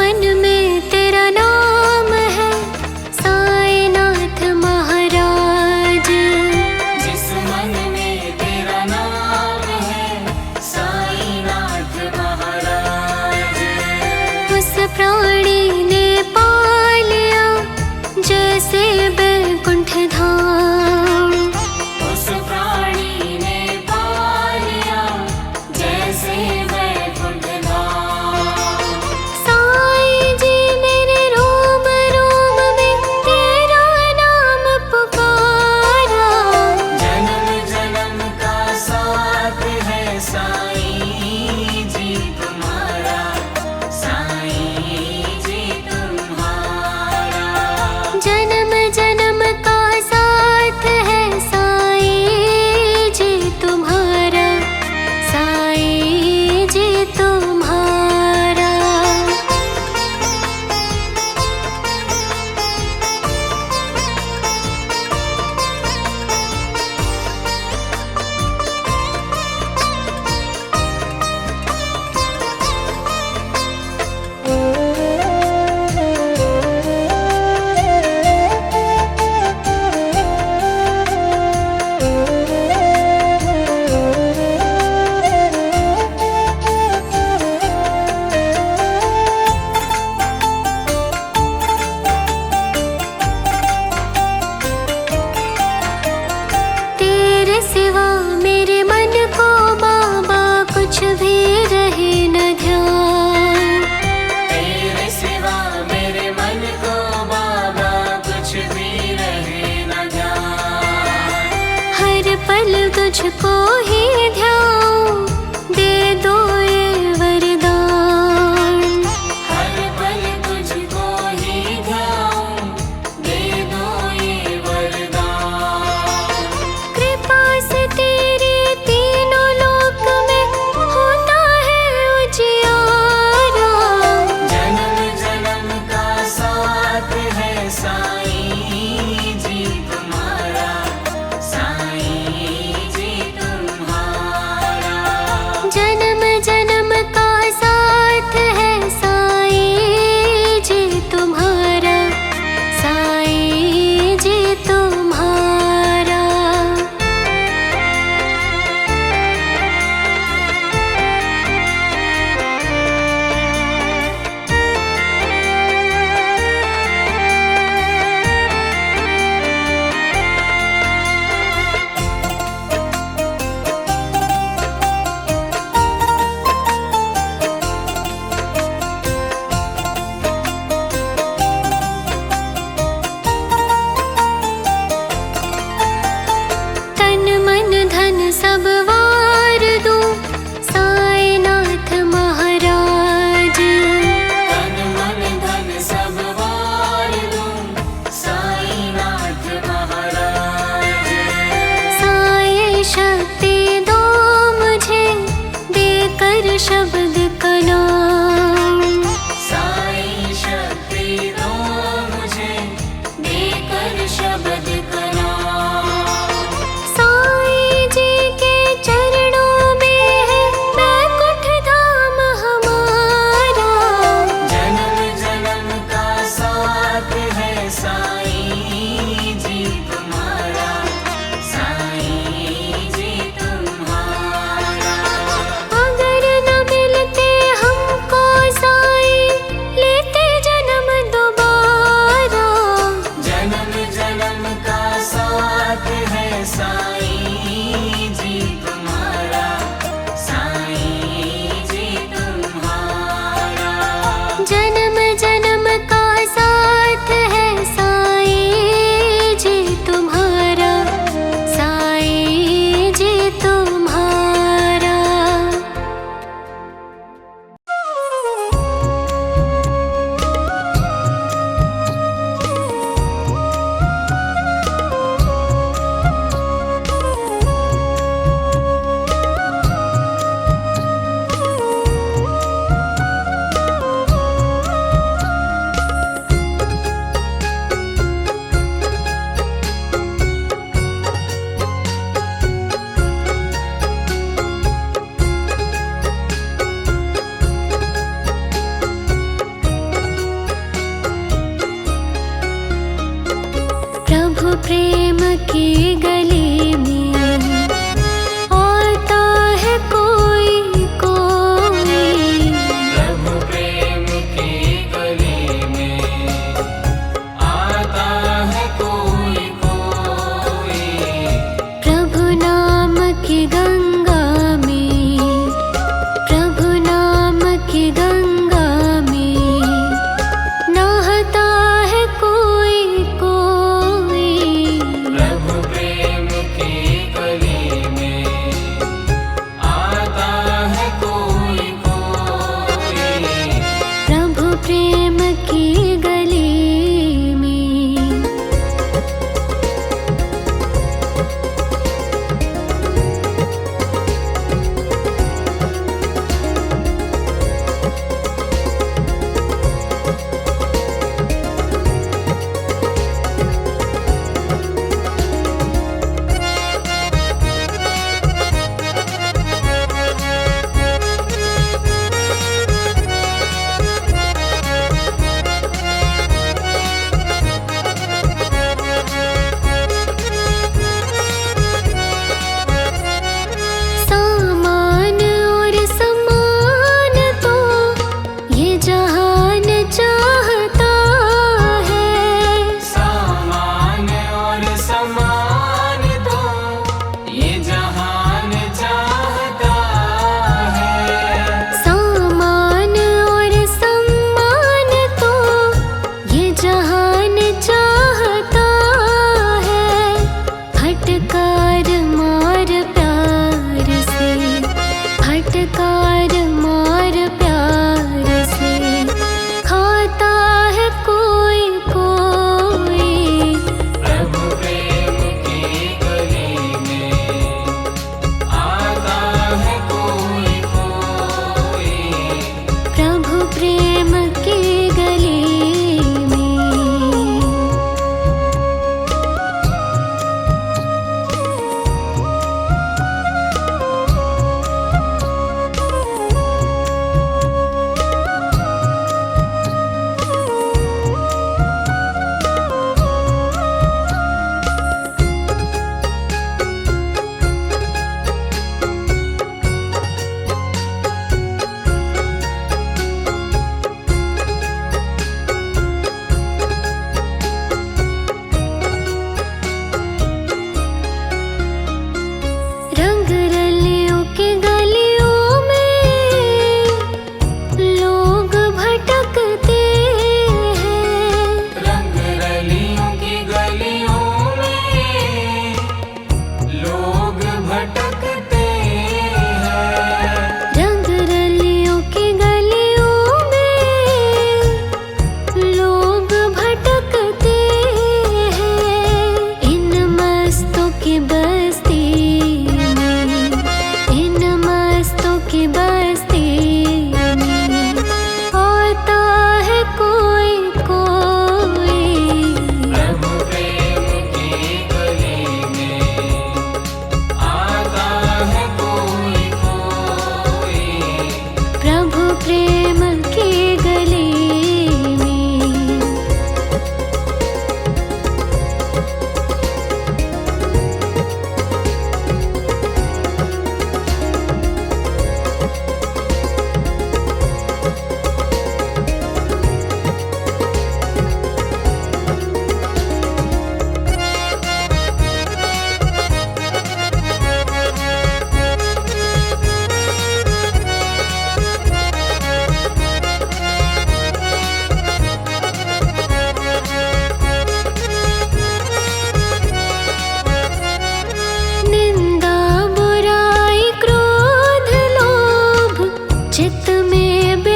मन में तेरा नाम है साईनाथ महाराज। जिस मन में तेरा नाम है साईनाथ महाराज। उस प्राणी ने पा लिया जैसे बैकुंठ धाम। उस प्राणी ने पा लिया जैसे वैकुंठ धाम। साईं जी मेरे रोम रोम में तेरा नाम पुकारा। जन्म जन्म का साथ है साईं जी तुम्हारा, साईं जी तुम्हारा। जन्म जन्म का साथ है साईं जी तुम्हारा, साईं जी तुम्हारा। तेरे सिवा मेरे मन को बाबा कुछ भी रहे न ध्यान। तेरे सिवा मेरे मन को बाबा कुछ भी रहे न ध्यान। हर पल तुझको ही ध्याऊं, दे दो ये वरदान। हर पल तुझको ही ध्याऊं, दे दो ये वरदान। कृपा से तेरे तीनों लोक में होता है उजियारा। जन्म जन्म का साथ है साईं जी तुम्हारा, साईं जी तुम्हारा।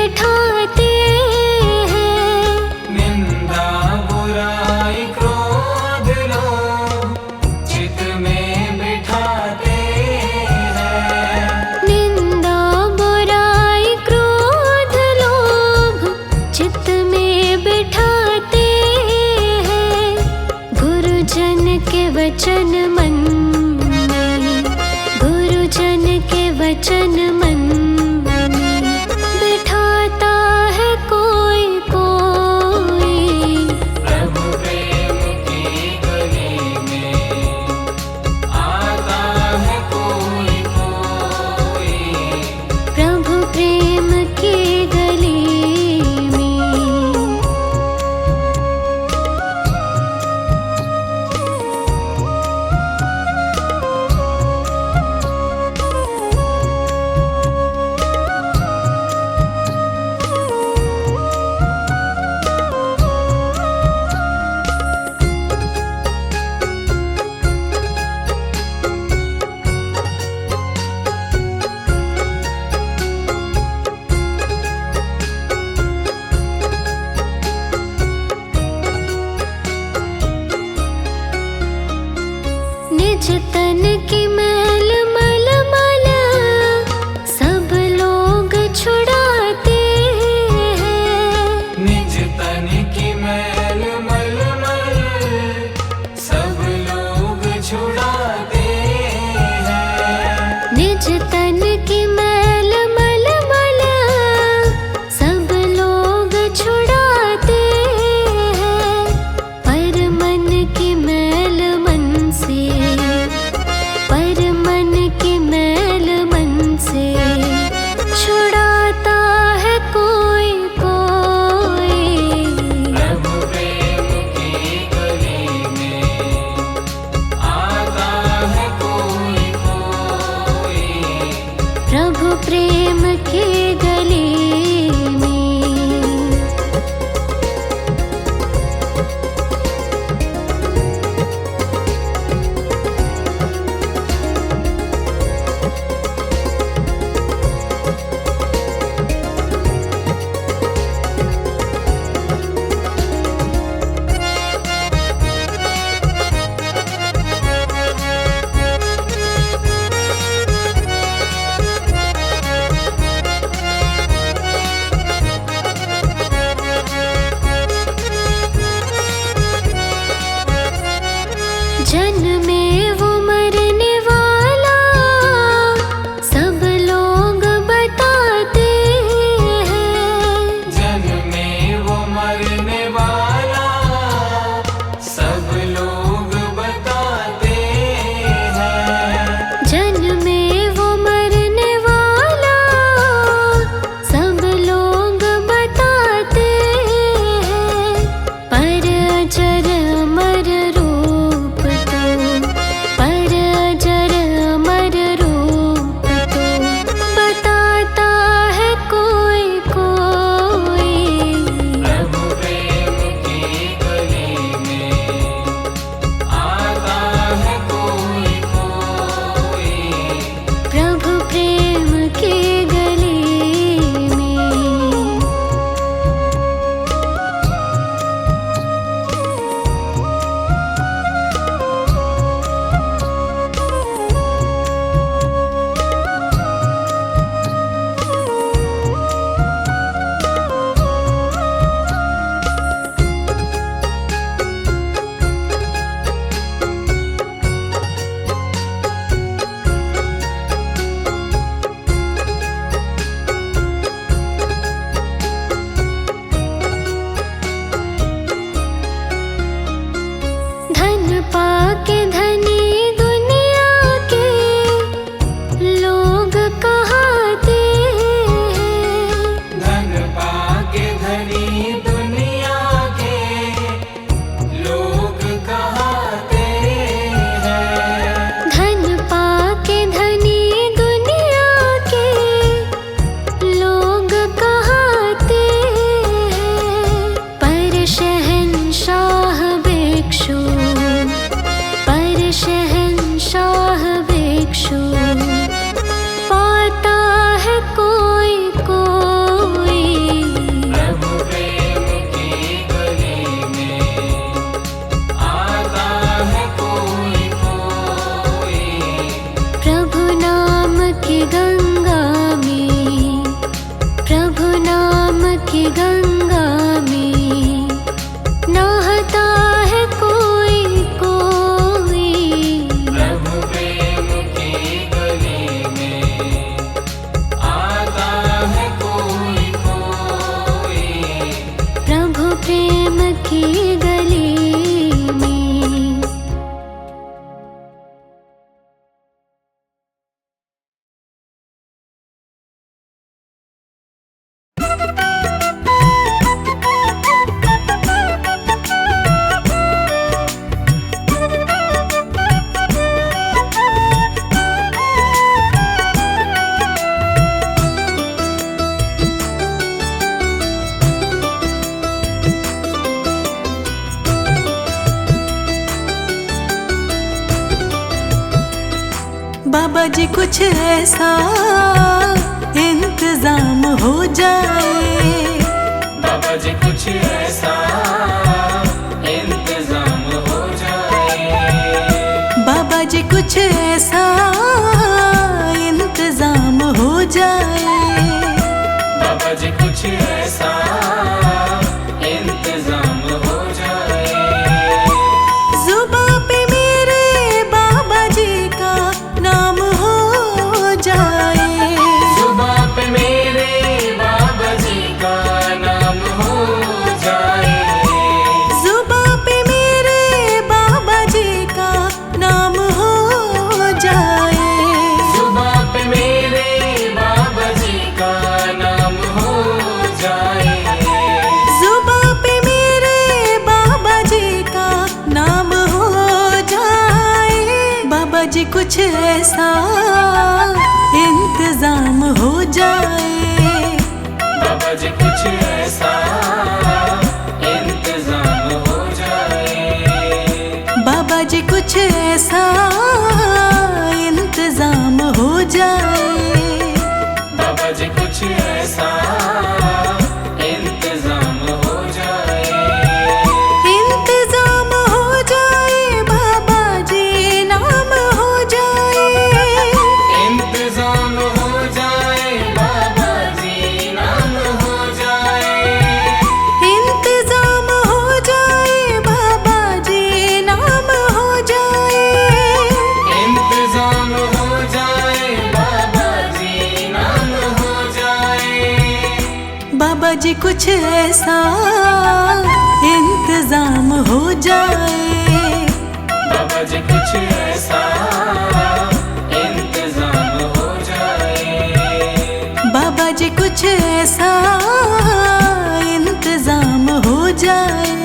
बिठाते हैं। निंदा बुराई क्रोध लोभ चित्त में बिठाते हैं। निंदा बुराई क्रोध लोभ चित्त में बिठाते हैं। गुरुजन के वचन मन में, गुरुजन के वचन मन में बिठाता है कोई कोई। प्रभु प्रेम की गली में आता है कोई कोई। प्रभु प्रेम की गली में। की गंगा में नहाता है कोई कोई। प्रभु प्रेम की गली में आता है कोई कोई। प्रभु प्रेम की गली में। बाबा जी कुछ ऐसा इंतजाम हो जाए। बाबा जी कुछ ऐसा इंतजाम हो जाए। बाबा जी कुछ ऐसा इंतजाम हो जाए। बाबा जी कुछ ऐसा इंतजाम हो जाए। जुबां पे मेरे बाबा जी का नाम हो जाए। जुबां पे मेरे बाबा जी का नाम हो जाए। जुबां पे मेरे बाबा जी का नाम हो जाए। जुबां पे मेरे बाबा जी का नाम हो जाए। जुबां पे मेरे बाबा जी का नाम हो जाए। बाबा जी कुछ ऐसा इंतजाम हो जाए। बाबा जी कुछ ऐसा इंतजाम हो जाए। बाबा जी कुछ ऐसा इंतजाम हो जाए। बाबा जी कुछ ऐसा इंतजाम हो जाए। इंतजाम हो जाए। बाबा जी नाम हो जाए। इंतजाम हो जाए। बाबा जी नाम हो जाए। इंतजाम हो जाए। बाबा जी नाम हो जाए। इंतजाम हो जाए। बाबा जी नाम हो जाए। बाबा जी कुछ ऐसा इंतजाम हो जाए। बाबा जी कुछ ऐसा इंतजाम हो जाए। बाबा जी कुछ ऐसा इंतजाम हो जाए।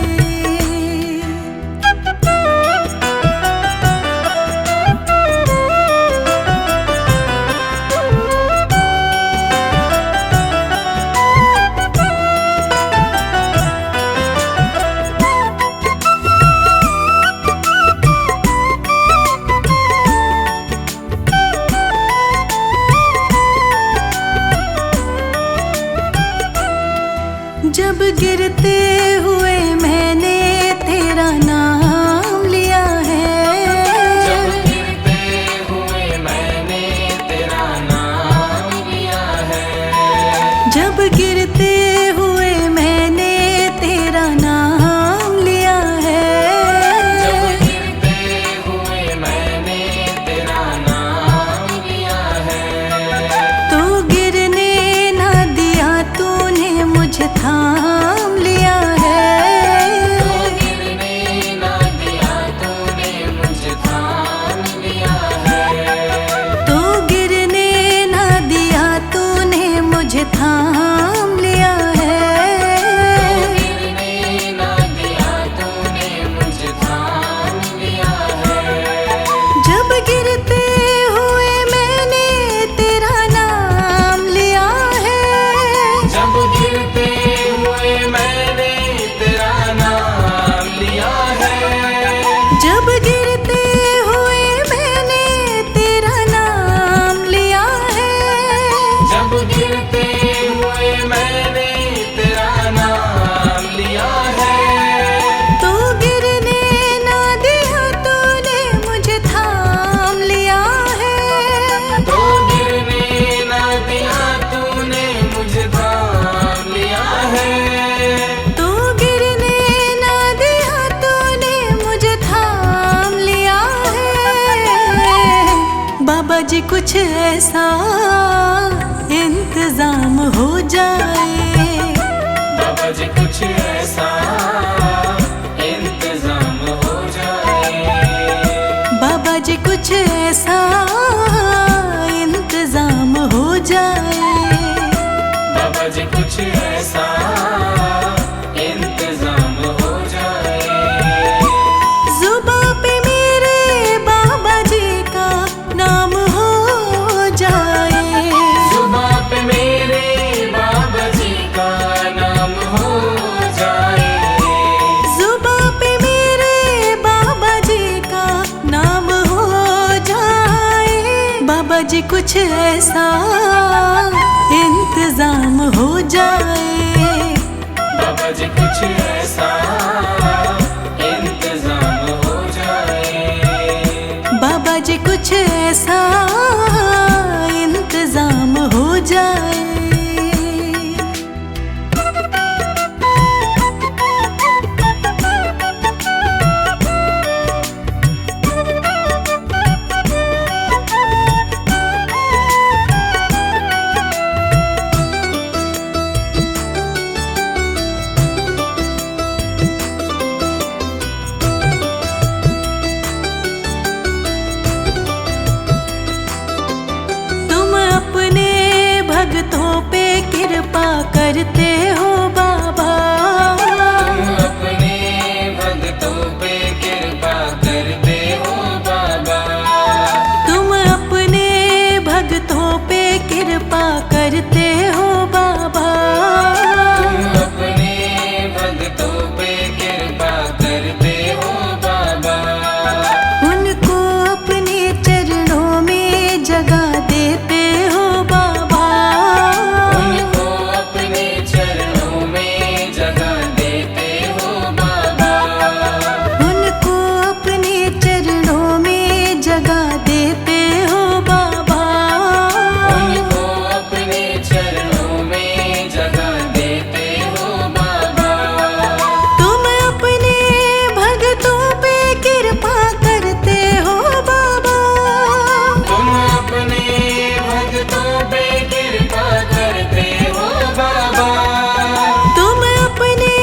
जब गिरते हुए मैंने तेरा नाम लिया जब है। गिरते हुए मैंने तेरा नाम लिया है। जब गिरते हुए मैंने तेरा नाम लिया जब है। गिरते हुए मैंने तेरा नाम लिया है। तू गिरने ना दिया, तूने मुझे थाम लिया है। कुछ ऐसा इंतजाम हो जाए, बाबा जी कुछ ऐसा इंतजाम हो जाए, बाबा जी कुछ ऐसा इंतजाम हो जाए, बाबा जी कुछ ऐसा इंतजाम हो जाए। जुबां पे मेरे बाबा जी का नाम हो जाए, जुबां पे मेरे बाबा जी का नाम हो जाए, जुबां पे मेरे बाबा जी का नाम हो जाए, बाबा जी कुछ ऐसा इंतजाम हो जाए, बाबा जी कुछ ऐसा इंतजाम हो जाए, बाबा जी कुछ ऐसा इंतजाम हो जाए। भक्तों पे कृपा करते हो बाबा, तुम अपने भक्तों पे कृपा करते हो बाबा, तुम अपने भक्तों पे कृपा करते हो बाबा, तुम अपने भक्तों पे कृपा करते हो बाबा, उनको अपने चरणों में जगह देते हो बाबा, उनको अपने चरणों में जगह देते हो बाबा, उनको अपने चरणों में जगह देते हो बाबा, उनको अपने चरणों में जगह देते हो बाबा, तुम अपने भक्तों पे कृपा करते हो बाबा, तुम अपने भक्तों पे कृपा करते हो बाबा, तुम अपने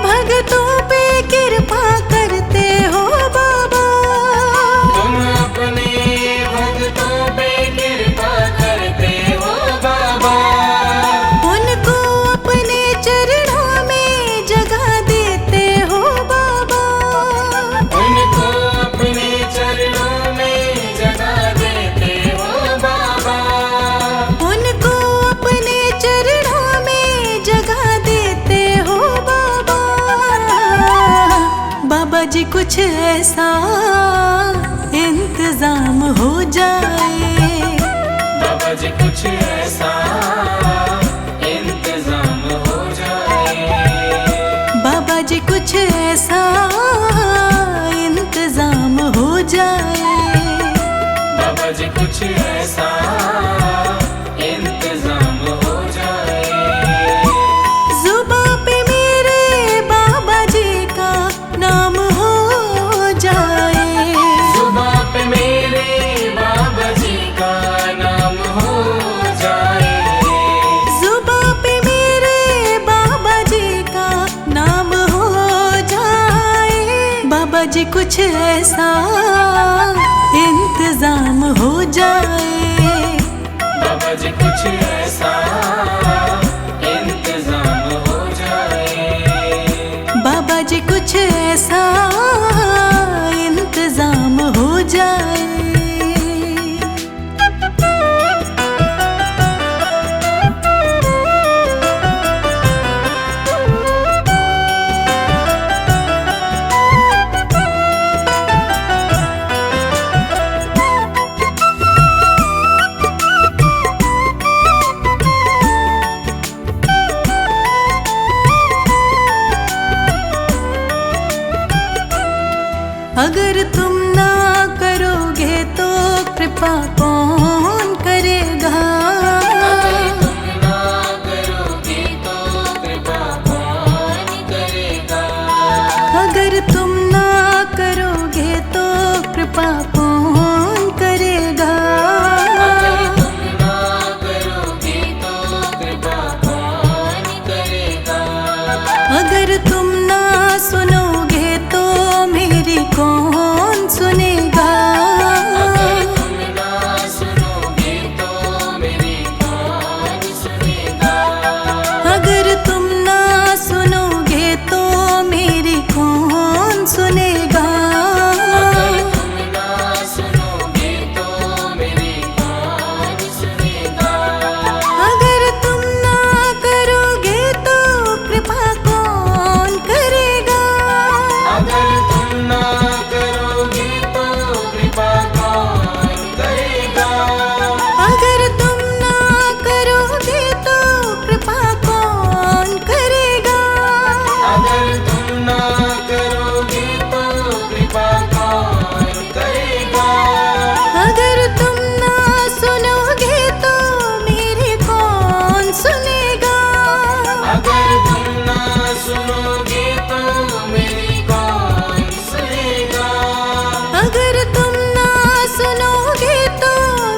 भक्तों पे कृपा करते हो बाबा, तुम अपने भक्तों पे कृपा करते हो बाबा, उनको अपने चरणों में जगह देते हो बाबा, उनको अपने चरणों में जगह देते हो बाबा, उनको अपने चरणों में जगह देते हो बाबा, बाबा जी कुछ ऐसा इंतजाम हो जाए, बाबा जी कुछ ऐसा इंतजाम हो जाए, बाबा जी कुछ ऐसा इंतजाम हो जाए, बाबा जी कुछ ऐसा इंतजाम हो जाए, जुबां पे मेरे बाबा जी का नाम हो जाए, जुबां पे मेरे बाबा जी का नाम हो जाए, जुबां पे मेरे बाबा जी का नाम हो जाए, बाबा जी कुछ ऐसा इंतजाम हो जाए, बाबा जी कुछ ऐसा इंतजाम हो जाए, बाबा जी कुछ ऐसा इंतजाम हो जाए। अगर तुम ना करोगे तो कृपा कौन करेगा, अगर तुम ना करोगे तो कृपा कौन करेगा, अगर तुम ना करोगे तो कृपा कौन करेगा, अगर मेरी कौन सुनेगा। अगर तुम ना सुनोगे तो मेरी कौन सुनेगा। अगर तुम ना सुनोगे तो मेरी कौन सुनेगा। अगर तुम ना सुनोगे तो मेरी कौन सुनेगा। अगर तुम ना करोगे तो कृपा कौन करेगा। अगर तुम ना करोगे तो कृपा कौन करेगा। अगर तुम ना करोगे तो कृपा कौन करेगा। अगर तुम ना करोगे तो कृपा कौन करेगा। अगर तुम ना सुनोगे तो मेरी कौन सुनेगा। अगर तुम ना सुनोगे तो मेरी कौन सुनेगा। अगर तुम ना सुनोगे तो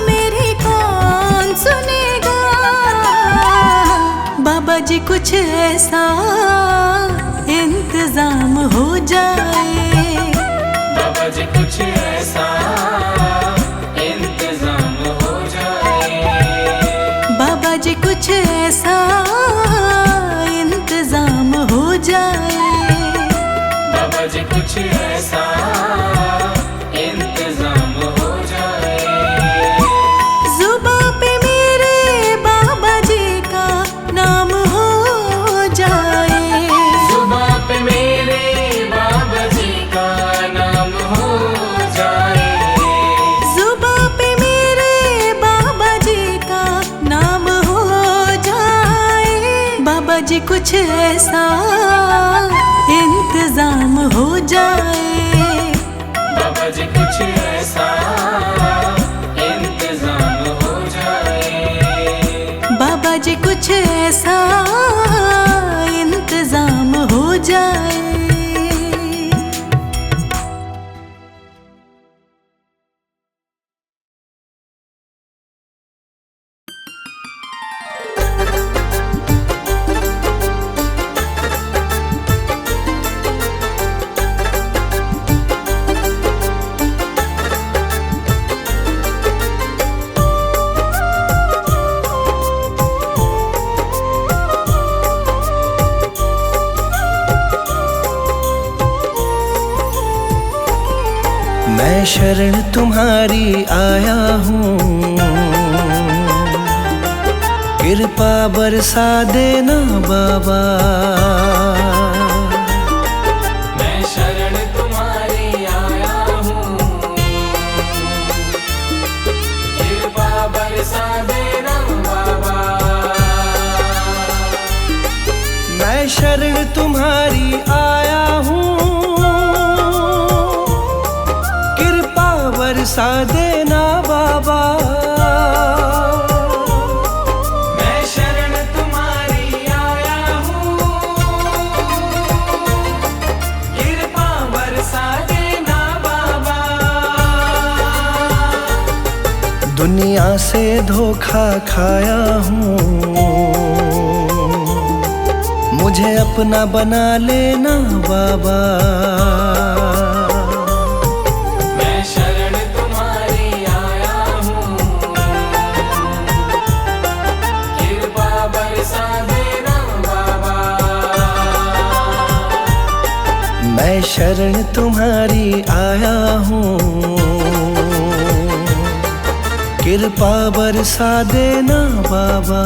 मेरी कौन सुनेगा। बाबा जी कुछ ऐसा इंतजाम हो जाए। बाबा जी कुछ ऐसा इंतजाम हो जाए। बाबा जी कुछ ऐसा इंतजाम हो जाए। बाबा जी कुछ ऐसा इंतजाम हो जाए। जुबां पे मेरे बाबा जी का नाम हो जाए। सुबह पे मेरे बाबा जी का नाम हो जाए। जुबां पे मेरे बाबा जी का नाम हो जाए। बाबा जी कुछ ऐसा इंतजाम हो जाए। बाबा जी कुछ ऐसा इंतजाम हो जाए। बाबा जी कुछ ऐसा इंतजाम हो जाए। मैं शरण तुम्हारी आया हूँ, कृपा बरसा देना बाबा। मैं शरण तुम्हारी आया हूँ, कृपा बरसा देना बाबा। मैं शरण तुम्हारी आया हूँ, कृपा बरसा देना बाबा। मैं शरण तुम्हारी आया हूँ, कृपा बरसा देना बाबा। दुनिया से धोखा खाया हूँ, मुझे अपना बना लेना बाबा। मैं शरण तुम्हारी आया हूँ, कृपा बरसा देना बाबा। मैं शरण तुम्हारी आया हूँ, कृपा बरसा देना बाबा।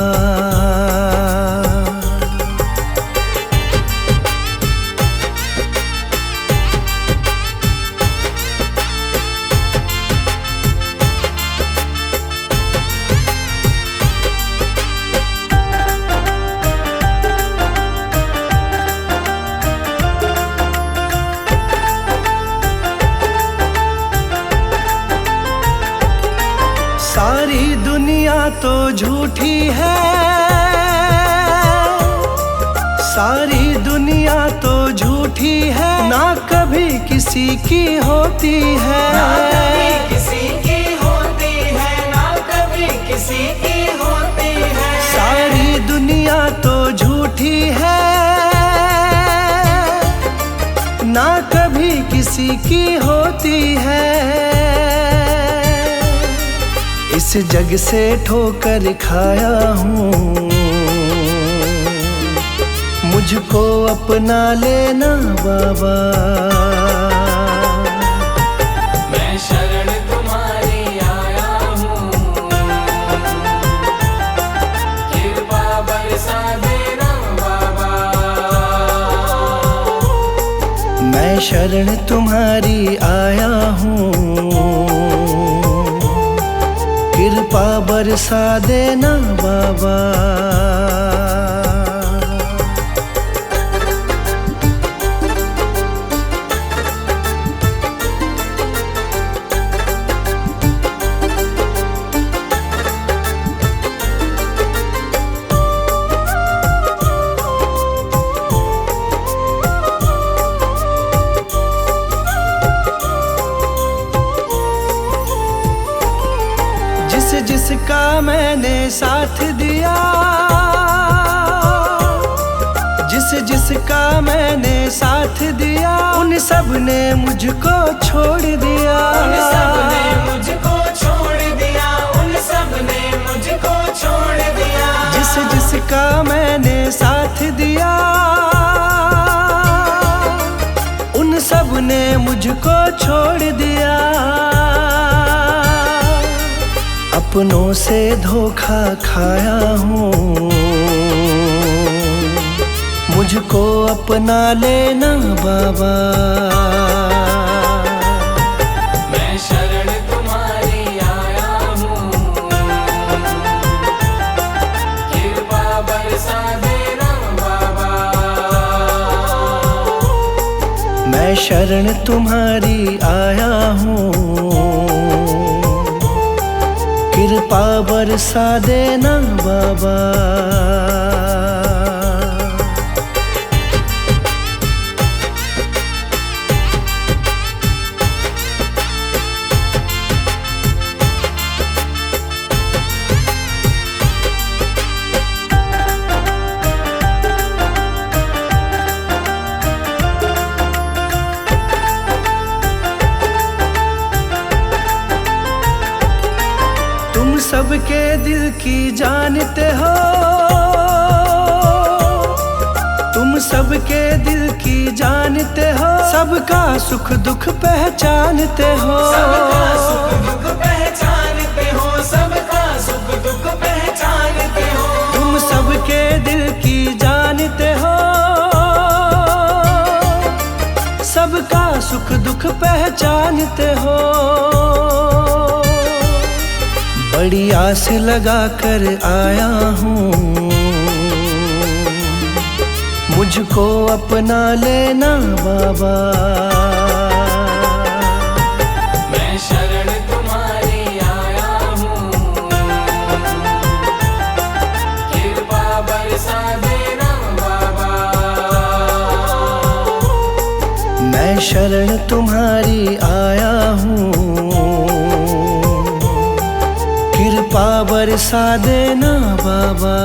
सारी दुनिया तो झूठी है, सारी दुनिया तो झूठी है, ना कभी किसी की होती है। ना कभी किसी की होती है, ना कभी किसी की होती है। सारी दुनिया तो झूठी है, ना कभी किसी की होती है। इस जग से ठोकर खाया हूँ, मुझको अपना लेना बाबा। मैं शरण तुम्हारी आया हूँ, कृपा बरसा देना बाबा। मैं शरण तुम्हारी आया हूँ, कृपा बरसा देना बाबा। जिसका मैंने साथ दिया, जिसका मैंने साथ दिया, उन सब ने मुझको छोड़ दिया। उन सब ने मुझको छोड़ दिया, उन सब ने मुझको छोड़ दिया। जिसका मैंने साथ दिया, उन सब ने मुझको छोड़ दिया। अपनों से धोखा खाया हूँ, मुझको अपना लेना बाबा। मैं शरण तुम्हारी आया हूँ, कृपा बरसा देना बाबा। मैं शरण तुम्हारी आया हूँ, कृपा बरसा देना बाबा। तुम सबके दिल की जानते हो, तुम सबके दिल की जानते हो, सबका सुख दुख पहचानते हो। सबका सुख दुख पहचानते हो, सबका सुख दुख पहचानते हो। तुम सबके दिल की जानते हो, सबका सुख दुख पहचानते हो। बड़ी आस लगा कर आया हूँ, मुझको अपना लेना बाबा। मैं शरण तुम्हारी आया हूँ, कृपा बरसा देना बाबा। मैं शरण तुम्हारी आया हूँ, कृपा बरसा देना बाबा।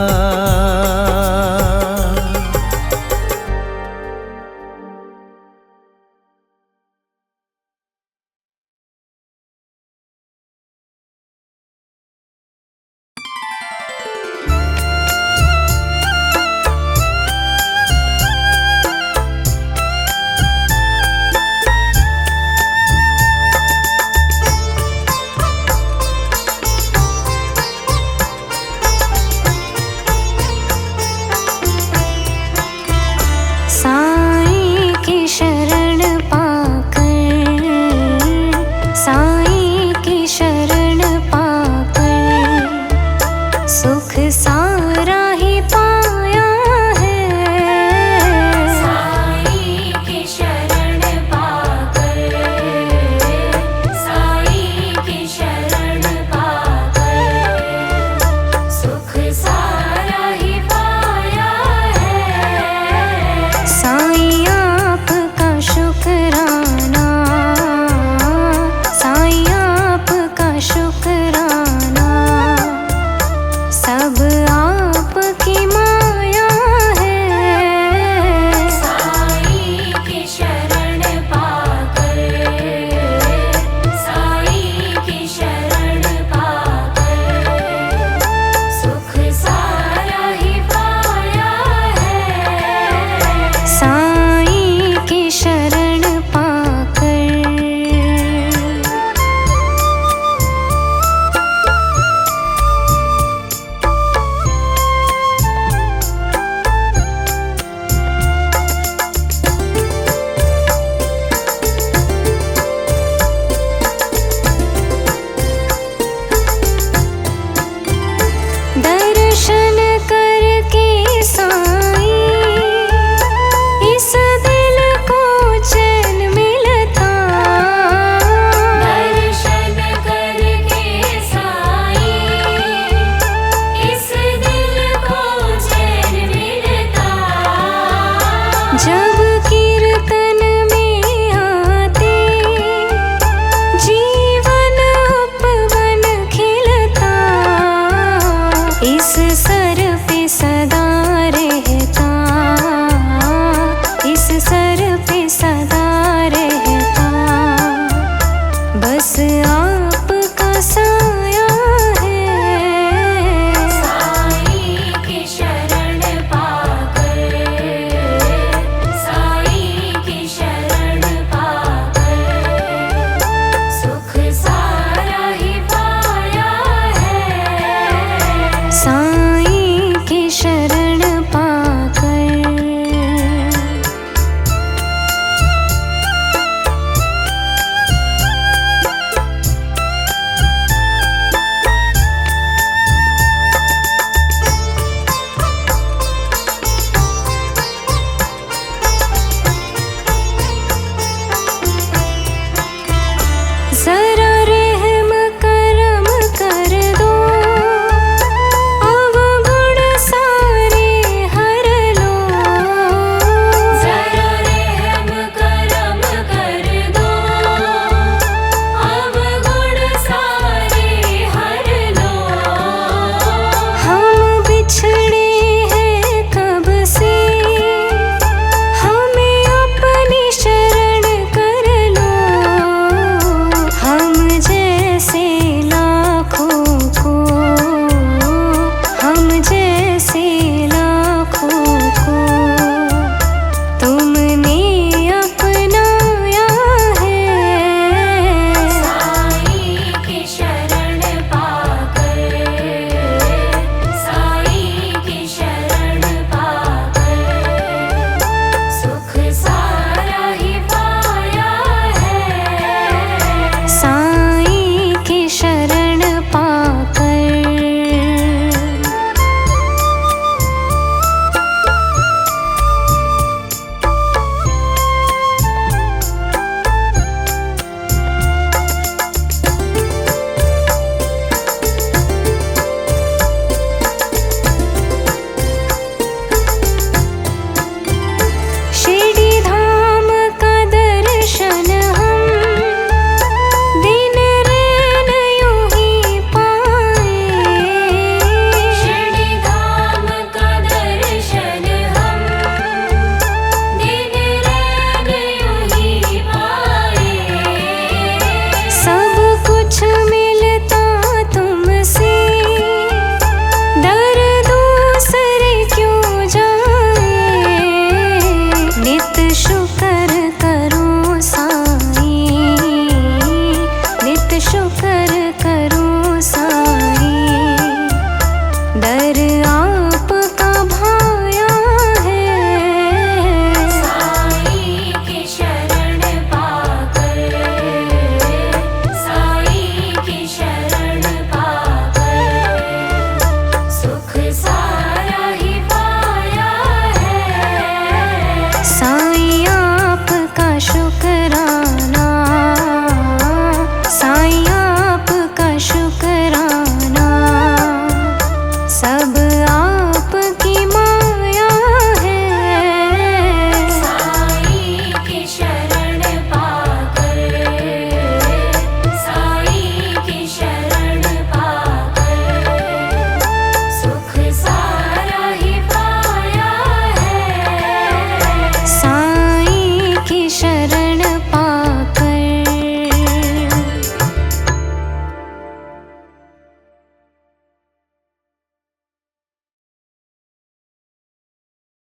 जब